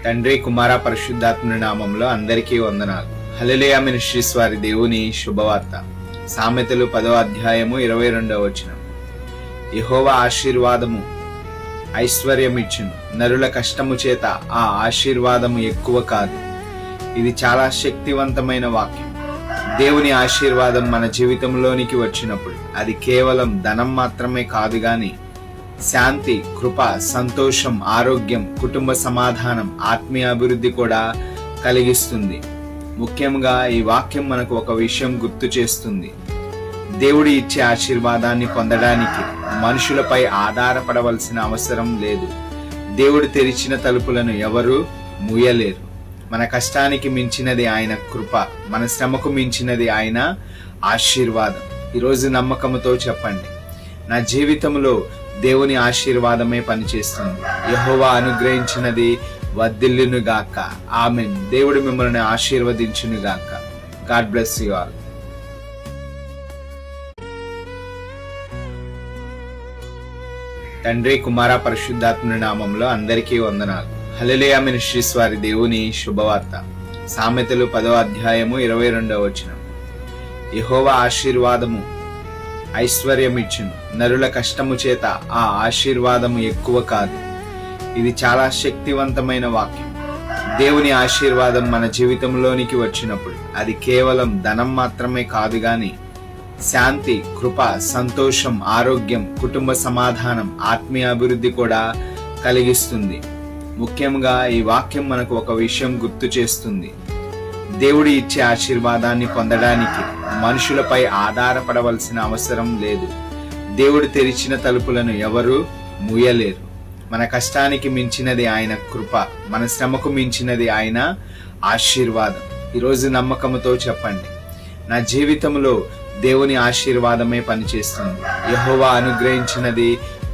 తండ్రి కుమార పరిశుద్ధాత్మ నామంలో అందరికీ వందనాలు. హల్లెలూయా మినిస్ట్రీస్ వారి దేవుని శుభవార్త. సామెతలు 10వ అధ్యాయము 22వ వచనం. యెహోవా ఆశీర్వాదము ఐశ్వర్యమిచ్చును, నరుల కష్టము చేత ఆ ఆశీర్వాదము ఎక్కువ కాదు. ఇది చాలా శక్తివంతమైన వాక్యం. దేవుని ఆశీర్వాదం మన జీవితంలోనికి వచ్చినప్పుడు అది కేవలం ధనం మాత్రమే కాదు గాని శాంతి, కృప, సంతోషం, ఆరోగ్యం, కుటుంబ సమాధానం, ఆత్మీయ అభివృద్ధి కూడా కలిగిస్తుంది. ముఖ్యంగా ఈ వాక్యం మనకు ఒక విషయం గుర్తు చేస్తుంది. దేవుడు ఇచ్చే ఆశీర్వాదాన్ని పొందడానికి మనుషులపై ఆధారపడవలసిన అవసరం లేదు. దేవుడు తెరిచిన తలుపులను ఎవరూ మూయలేరు. మన కష్టానికి మించినది ఆయన కృప, మన శ్రమకు మించినది ఆయన ఆశీర్వాదం. ఈరోజు నమ్మకంతో చెప్పండి, నా జీవితంలో దేవుని ఆశీర్వాదమే పనిచేస్తుంది. యెహోవా అనుగ్రహించినది వర్ధిల్లును గాక. ఆమేన్. దేవుడు మిమ్మల్ని ఆశీర్వదించును గాక. God bless you all. తండ్రి కుమార పరిశుద్ధాత్మ నామంలో అందరికీ వందనాలు. హల్లెలూయా మినిస్ట్రీస్ వారి దేవుని శుభవార్త. సామెతలు 10వ అధ్యాయము 22వ వచనం. యెహోవా ఆశీర్వాదము ఐశ్వర్యమిచ్చును, నరుల కష్టము చేత ఆ ఆశీర్వాదము ఎక్కువ కాదు. ఇది చాలా శక్తివంతమైన వాక్యం. దేవుని ఆశీర్వాదం మన జీవితంలోనికి వచ్చినప్పుడు అది కేవలం ధనం మాత్రమే కాదు గాని శాంతి, కృప, సంతోషం, ఆరోగ్యం, కుటుంబ సమాధానం, ఆత్మీయ అభివృద్ధి కూడా కలిగిస్తుంది. ముఖ్యంగా ఈ వాక్యం మనకు ఒక విషయం గుర్తు చేస్తుంది. దేవుడు ఇచ్చే ఆశీర్వాదాన్ని పొందడానికి మనుషులపై ఆధారపడవలసిన అవసరం లేదు. దేవుడు తెరిచిన తలుపులను ఎవరూ మూయలేరు. మన కష్టానికి మించినది ఆయన కృప, మన శ్రమకు మించినది ఆయన ఆశీర్వాదం. ఈరోజు నమ్మకంతో చెప్పండి, నా జీవితంలో దేవుని ఆశీర్వాదమే పనిచేస్తుంది. యెహోవా అనుగ్రహించినది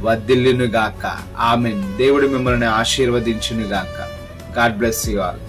వర్ధిల్లును గాక. ఆమేన్. దేవుడు మిమ్మల్ని ఆశీర్వదించును గాక. God bless you all.